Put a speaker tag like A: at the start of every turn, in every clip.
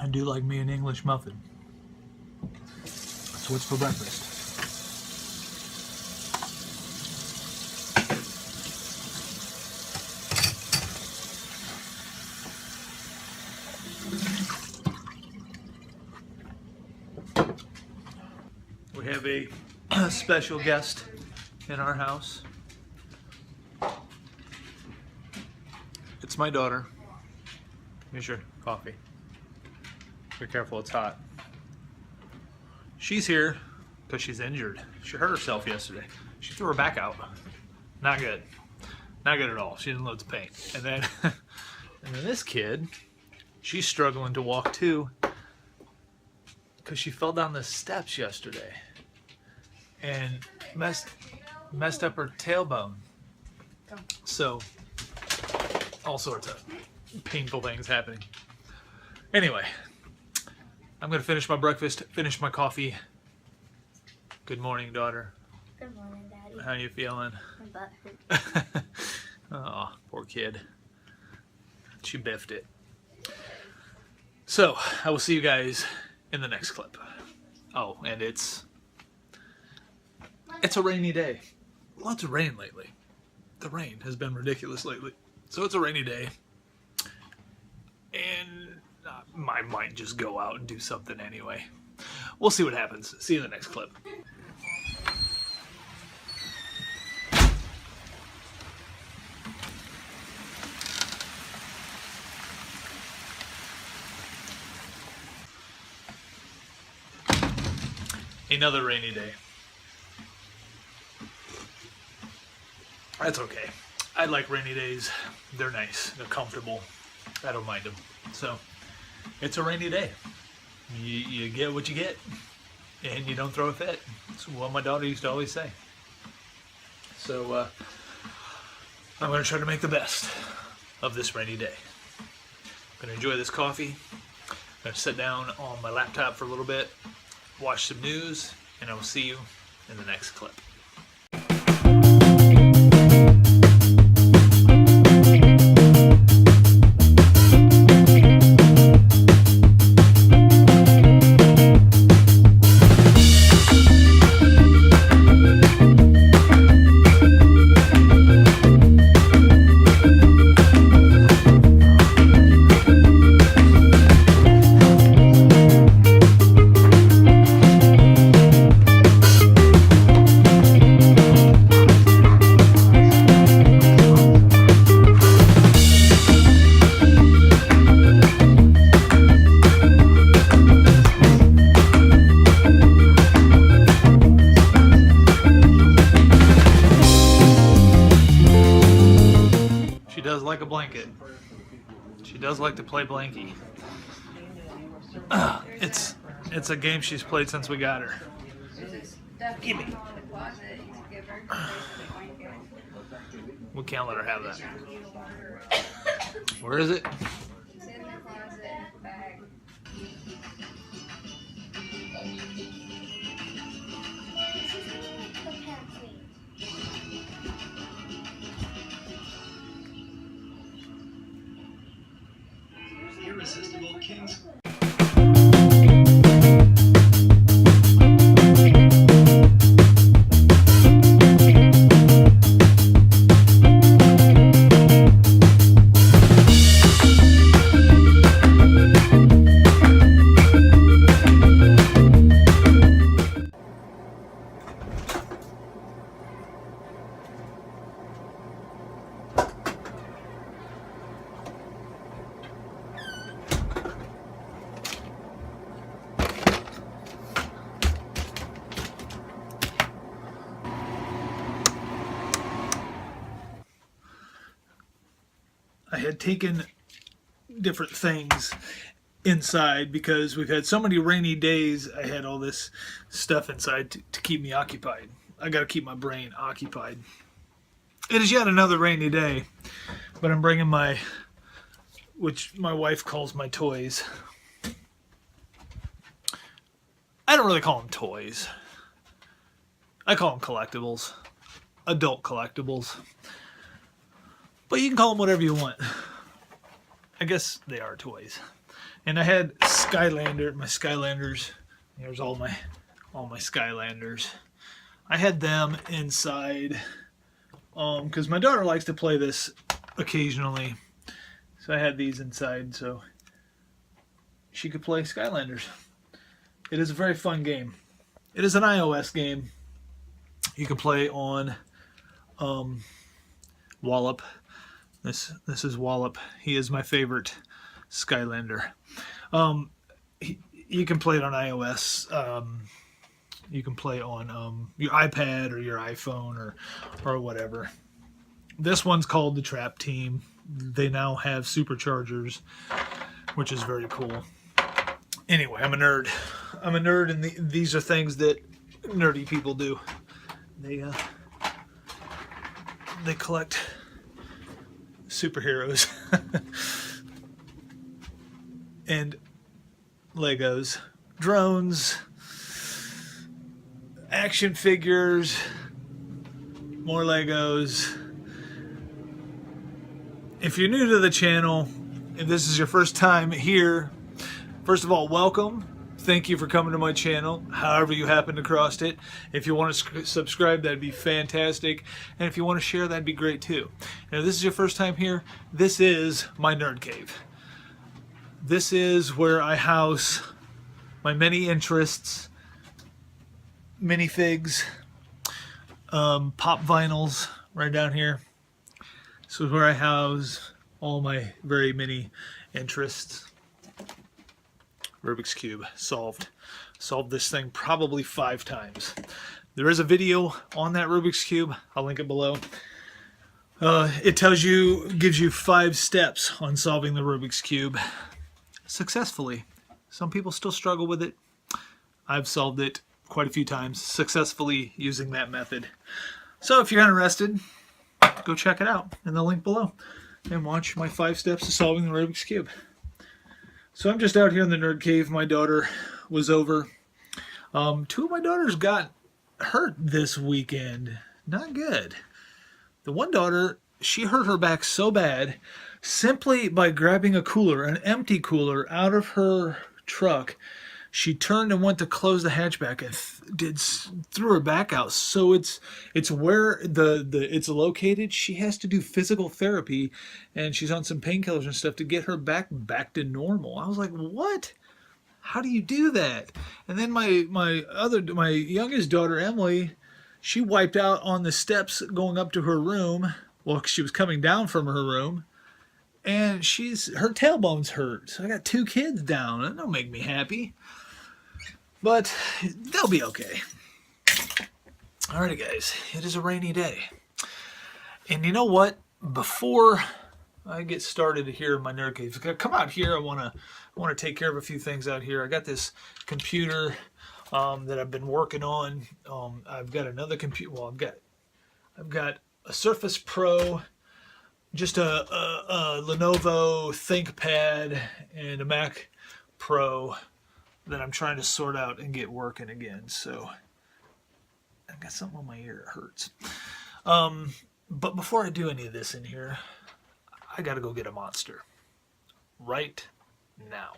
A: I do like me an English muffin. So what's for breakfast? We have a special guest in our house. It's my daughter. Here's your coffee. Be careful, it's hot. She's here because she's injured. She hurt herself yesterday. She threw her back out. Not good. Not good at all. She's in loads of pain. And then, and then this kid, she's struggling to walk too because she fell down the steps yesterday and messed up her tailbone. So, all sorts of painful things happening. Anyway, I'm going to finish my breakfast, finish my coffee. Good morning, daughter.
B: Good morning, Daddy.
A: How you feeling?
B: My butt hurts.
A: Oh, poor kid. She biffed it. So, I will see you guys in the next clip. Oh, and it's a rainy day. Lots of rain lately. The rain has been ridiculous lately. So it's a rainy day. And I might just go out and do something anyway. We'll see what happens. See you in the next clip. Another rainy day. That's okay. I like rainy days. They're nice. They're comfortable. I don't mind them. So, it's a rainy day. You get what you get, and you don't throw a fit. That's what my daughter used to always say. So, I'm going to try to make the best of this rainy day. I'm going to enjoy this coffee. I'm going to sit down on my laptop for a little bit, watch some news, and I will see you in the next clip. Does like a blanket. She does like to play blankie. It's a game she's played since we got her. Give me. We can't let her have that. Where is it?
B: It's in the closet bag.
C: Irresistible Kings.
A: I had taken different things inside because we've had so many rainy days. I had all this stuff inside to keep me occupied. I got to keep my brain occupied. It is yet another rainy day, but I'm bringing which my wife calls my toys. I don't really call them toys. I call them collectibles. Adult collectibles. But you can call them whatever you want. I guess they are toys. And I had my Skylanders. Here's all my Skylanders. I had them inside because my daughter likes to play this occasionally. So I had these inside so she could play Skylanders. It is a very fun game. It is an iOS game. You can play on Wallop. This is Wallop. He is my favorite Skylander. You can play it on iOS. You can play on your iPad or your iPhone or whatever. This one's called the Trap Team. They now have superchargers, which is very cool. Anyway, I'm a nerd. And these are things that nerdy people do. They collect superheroes and Legos, drones, action figures, more Legos. If you're new to the channel, if this is your first time here, first of all, welcome. Thank you for coming to my channel, however you happen to cross it. If you want to subscribe, that'd be fantastic. And if you want to share, that'd be great too. And if this is your first time here, this is my nerd cave. This is where I house my many interests, minifigs, pop vinyls right down here. This is where I house all my very many interests. Rubik's Cube solved. Solved this thing probably 5 times. There is a video on that Rubik's Cube. I'll link it below. It gives you 5 steps on solving the Rubik's Cube successfully. Some people still struggle with it. I've solved it quite a few times successfully using that method. So if you're interested, go check it out in the link below and watch my 5 steps to solving the Rubik's Cube. So I'm just out here in the nerd cave. My daughter was over. 2 of my daughters got hurt this weekend. Not good. The one daughter, she hurt her back so bad simply by grabbing a cooler, an empty cooler, out of her truck. She turned and went to close the hatchback and threw her back out. So it's where it's located. She has to do physical therapy, and she's on some painkillers and stuff to get her back to normal. I was like, what? How do you do that? And then my youngest daughter Emily, she wiped out on the steps going up to her room. Well, she was coming down from her room, and her tailbone's hurt. So I got 2 kids down. That don't make me happy. But they'll be okay. Alrighty, guys. It is a rainy day. And you know what? Before I get started here in my nerd cave, come out here. I want to take care of a few things out here. I got this computer that I've been working on. I've got another computer. Well, I've got a Surface Pro, just a Lenovo ThinkPad, and a Mac Pro that I'm trying to sort out and get working again. So I've got something on my ear. It hurts. But before I do any of this in here, I got to go get a Monster right now.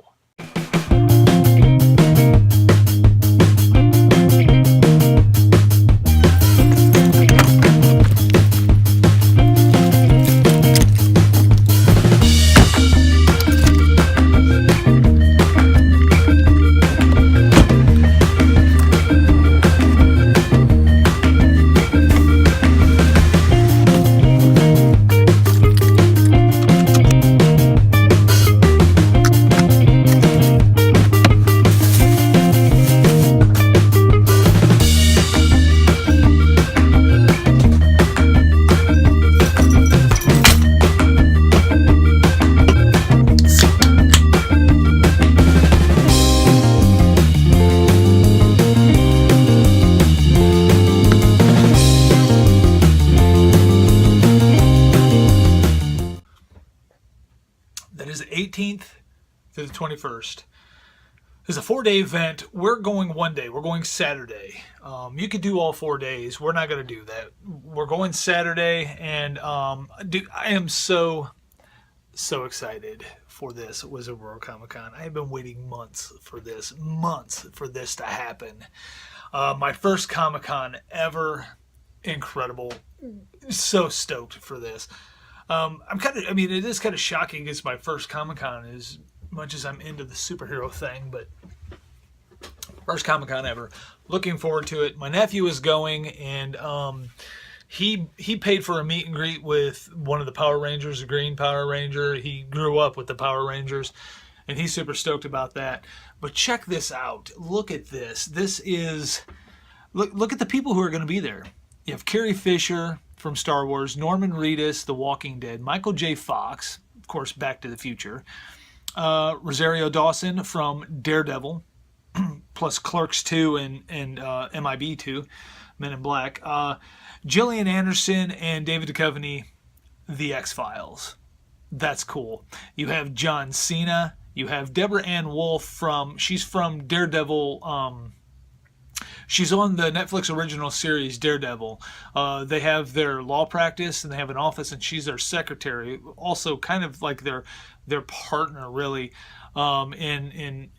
A: That is the 18th to the 21st. It's a 4-day event. We're going one day. We're going Saturday. You could do all 4 days. We're not going to do that. We're going Saturday, and dude, I am so so excited for this Wizard World Comic Con. I have been waiting months for this to happen. My first Comic Con ever. Incredible. So stoked for this. It is kind of shocking. It's my first Comic Con, as much as I'm into the superhero thing, but first Comic Con ever. Looking forward to it. My nephew is going, and he paid for a meet and greet with one of the Power Rangers, the Green Power Ranger. He grew up with the Power Rangers, and he's super stoked about that. But check this out. Look at this. This is look at the people who are going to be there. You have Carrie Fisher from Star Wars, Norman Reedus, The Walking Dead, Michael J. Fox, of course, Back to the Future, Rosario Dawson from Daredevil, plus Clerks 2 and MIB 2, Men in Black, Gillian Anderson and David Duchovny, The X-Files. That's cool. You have John Cena. You have Deborah Ann Wolf she's from Daredevil. She's on the Netflix original series Daredevil. They have their law practice and they have an office, and she's their secretary. Also, kind of like their partner, really, in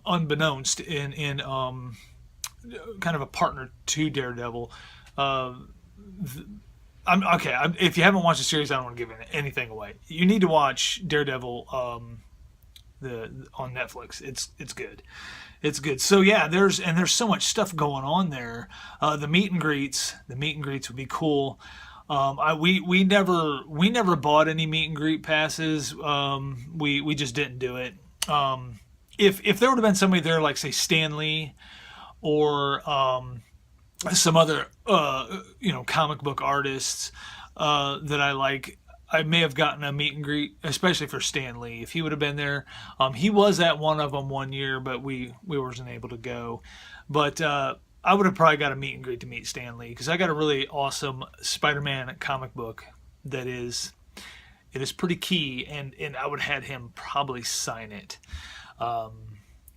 A: unbeknownst in kind of a partner to Daredevil. If you haven't watched the series, I don't want to give anything away. You need to watch Daredevil on Netflix. It's good. It's good. So yeah, there's so much stuff going on there. The meet and greets would be cool. We never bought any meet and greet passes. We just didn't do it. If there would have been somebody there, like say Stan Lee or some other comic book artists that I like, I may have gotten a meet and greet, especially for Stan Lee. If he would have been there, he was at one of them one year, but we wasn't able to go. But I would have probably got a meet and greet to meet Stan Lee, because I got a really awesome Spider-Man comic book it is pretty key, and I would have had him probably sign it,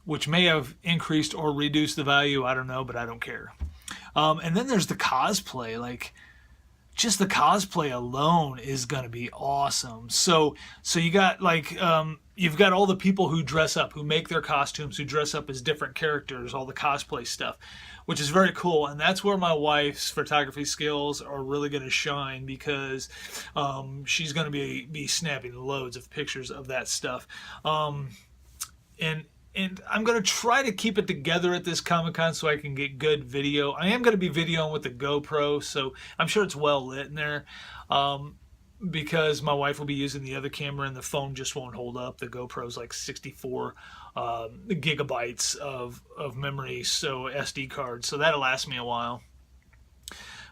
A: which may have increased or reduced the value. I don't know, but I don't care. And then there's the cosplay, like. Just the cosplay alone is going to be awesome. So you got you've got all the people who dress up, who make their costumes, who dress up as different characters, all the cosplay stuff, which is very cool. And that's where my wife's photography skills are really going to shine, because she's going to be snapping loads of pictures of that stuff. And I'm going to try to keep it together at this Comic-Con so I can get good video. I am going to be videoing with the GoPro, so I'm sure it's well lit in there, because my wife will be using the other camera and the phone just won't hold up. The GoPro's like 64 gigabytes of memory, so SD card, so that'll last me a while.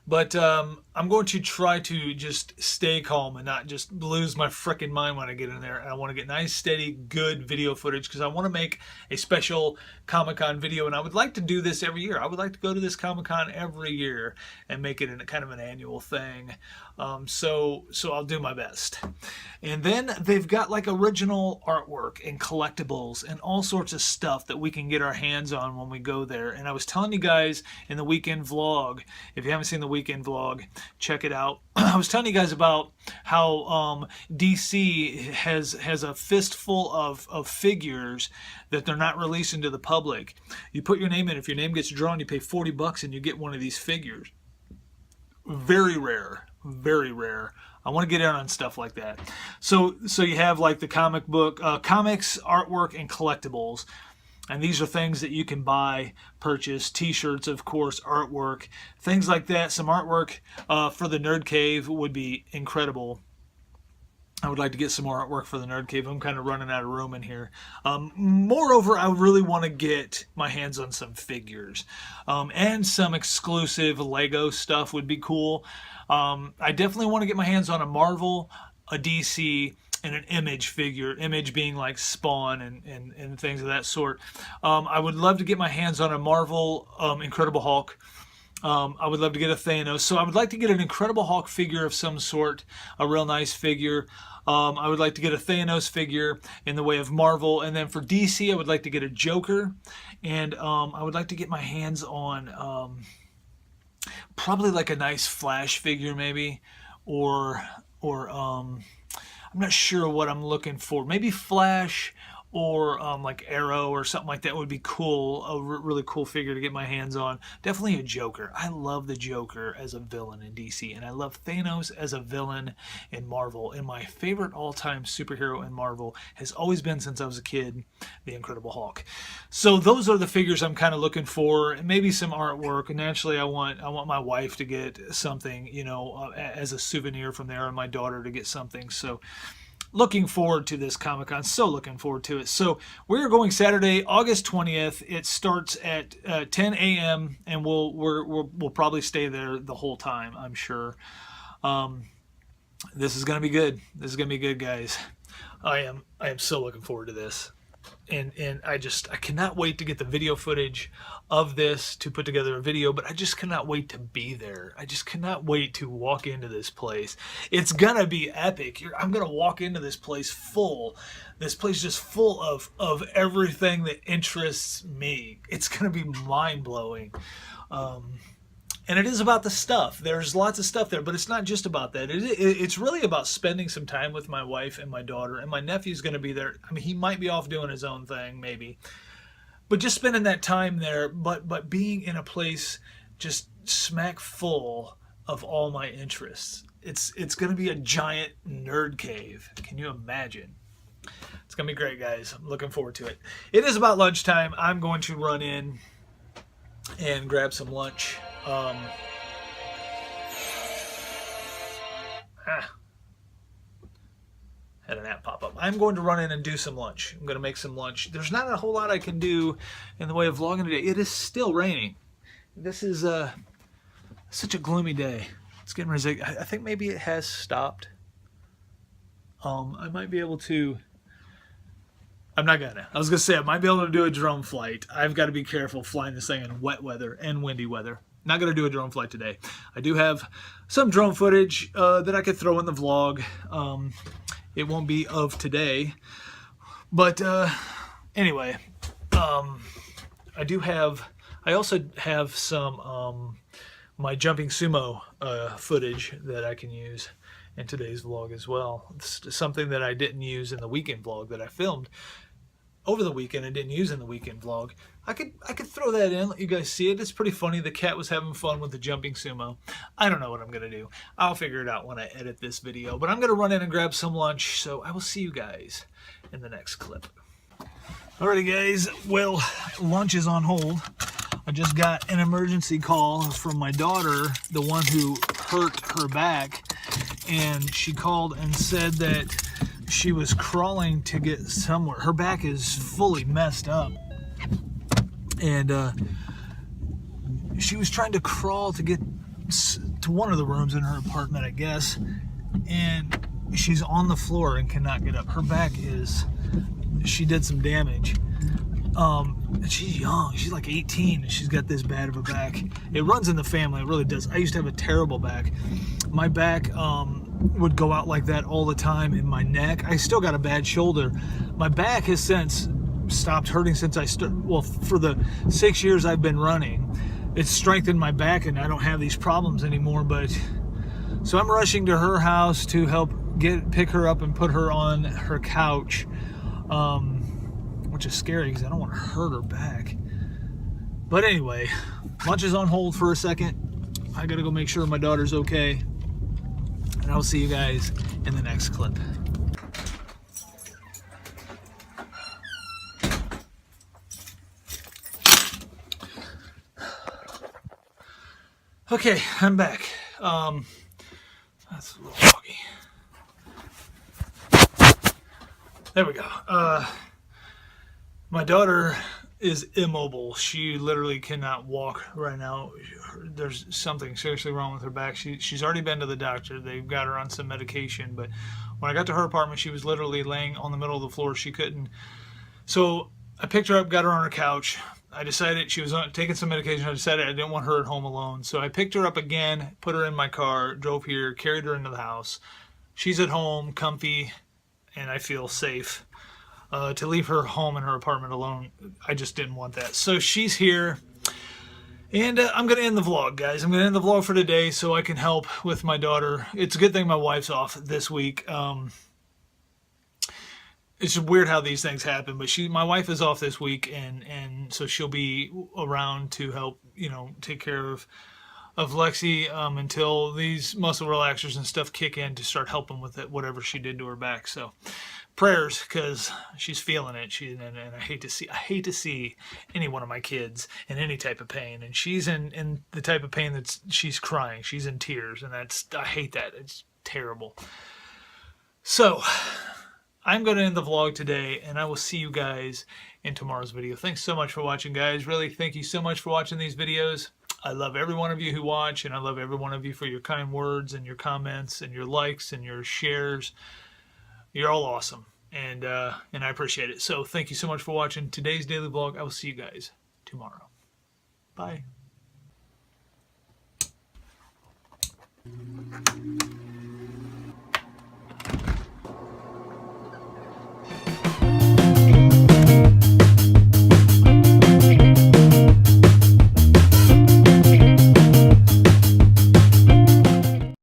A: But I'm going to try to just stay calm and not just lose my frickin' mind when I get in there. And I want to get nice, steady, good video footage, because I want to make a special Comic-Con video. And I would like to do this every year. I would like to go to this Comic-Con every year and make it kind of an annual thing. So I'll do my best. And then they've got like original artwork and collectibles and all sorts of stuff that we can get our hands on when we go there. And I was telling you guys in the weekend vlog, if you haven't seen the weekend vlog, check it out. I was telling you guys about how DC has a fistful of figures that they're not releasing to the public. You put your name in. If your name gets drawn, you pay $40 and you get one of these figures. Very rare. Very rare. I want to get in on stuff like that. So you have like the comics, artwork, and collectibles. And these are things that you can buy, purchase, t-shirts, of course, artwork, things like that. Some artwork for the Nerd Cave would be incredible. I would like to get some more artwork for the Nerd Cave. I'm kind of running out of room in here. Moreover, I really want to get my hands on some figures. And some exclusive Lego stuff would be cool. I definitely want to get my hands on a Marvel, a DC, and an Image figure. Image being like Spawn and things of that sort. I would love to get my hands on a Marvel Incredible Hulk. I would love to get a Thanos. So I would like to get an Incredible Hulk figure of some sort, a real nice figure. I would like to get a Thanos figure in the way of Marvel. And then for DC, I would like to get a Joker. And I would like to get my hands on probably like a nice Flash figure maybe. Or I'm not sure what I'm looking for. Maybe Flash or like Arrow or something like that would be cool. A really cool figure to get my hands on. Definitely a Joker. I love the Joker as a villain in DC, and I love Thanos as a villain in Marvel. And my favorite all-time superhero in Marvel has always been, since I was a kid, the Incredible Hulk. So those are the figures I'm kind of looking for, and maybe some artwork. And naturally, I want my wife to get something, you know, as a souvenir from there, and my daughter to get something. So looking forward to this Comic-Con. So looking forward to it. So we're going Saturday, August 20th. It starts at 10 a.m. and we'll probably stay there the whole time, I'm sure. This is going to be good. This is going to be good, guys. I am so looking forward to this. And I cannot wait to get the video footage of this, to put together a video, but I just cannot wait to be there. I just cannot wait to walk into this place. It's gonna be epic. I'm gonna walk into this place just full of everything that interests me. It's gonna be mind-blowing. And it is about the stuff. There's lots of stuff there, but it's not just about that. It's really about spending some time with my wife and my daughter, and my nephew's going to be there. I mean, he might be off doing his own thing, maybe. But just spending that time there, but being in a place just smack full of all my interests. It's going to be a giant nerd cave. Can you imagine? It's going to be great, guys. I'm looking forward to it. It is about lunchtime. I'm going to run in and grab some lunch. Had an app pop up. I'm going to run in and do some lunch. I'm going to make some lunch. There's not a whole lot I can do in the way of vlogging today. It is still raining. This is such a gloomy day. It's getting ready. I think maybe it has stopped. I might be able to. I'm not gonna. I was gonna say I might be able to do a drone flight. I've got to be careful flying this thing in wet weather and windy weather. Not gonna do a drone flight today. I do have some drone footage that I could throw in the vlog. It won't be of today, but anyway, I also have some my jumping sumo footage that I can use in today's vlog as well. It's something that I didn't use in the weekend vlog that I filmed over the weekend. I didn't use in the weekend vlog. I could throw that in, let you guys see it. It's pretty funny. The cat was having fun with the jumping sumo. I don't know what I'm gonna do. I'll figure it out when I edit this video, but I'm gonna run in and grab some lunch, so I will see you guys in the next clip. Alrighty guys, well, lunch is on hold. I just got an emergency call from my daughter, the one who hurt her back, and she called and said that she was crawling to get somewhere. Her back is fully messed up, and she was trying to crawl to get to one of the rooms in her apartment, I guess, and she's on the floor and cannot get up. Her back she did some damage. And she's young. She's like 18 and she's got this bad of a back. It runs in the family. It really does. I used to have a terrible back. My back would go out like that all the time in my neck. I still got a bad shoulder. My back has since stopped hurting since I started. Well, for the 6 years I've been running, it's strengthened my back and I don't have these problems anymore. But so I'm rushing to her house to help pick her up and put her on her couch. Which is scary because I don't want to hurt her back. But anyway, lunch is on hold for a second. I gotta go make sure my daughter's okay. And I'll see you guys in the next clip. Okay, I'm back. That's a little foggy. There we go. My daughter is immobile. She literally cannot walk right now. There's something seriously wrong with her back. She's already been to the doctor. They've got her on some medication, but when I got to her apartment, she was literally laying on the middle of the floor. She couldn't. So I picked her up, got her on her couch. I decided she was taking some medication. I decided I didn't want her at home alone. So I picked her up again, put her in my car, drove here, carried her into the house. She's at home, comfy, and I feel safe. To leave her home in her apartment alone, I just didn't want that. So she's here, and I'm going to end the vlog, guys. I'm going to end the vlog for today so I can help with my daughter. It's a good thing my wife's off this week. it's just weird how these things happen. But my wife is off this week, and so she'll be around to help, take care of Lexi until these muscle relaxers and stuff kick in to start helping with it, whatever she did to her back. So prayers, because she's feeling it. And I hate to see any one of my kids in any type of pain, and she's in the type of pain she's crying, she's in tears, and I hate that. It's terrible. So I'm going to end the vlog today, and I will see you guys in tomorrow's video. Thanks so much for watching, guys. Really, thank you so much for watching these videos. I love every one of you who watch, and I love every one of you for your kind words and your comments and your likes and your shares. You're all awesome, and I appreciate it. So thank you so much for watching today's daily vlog. I will see you guys tomorrow. Bye.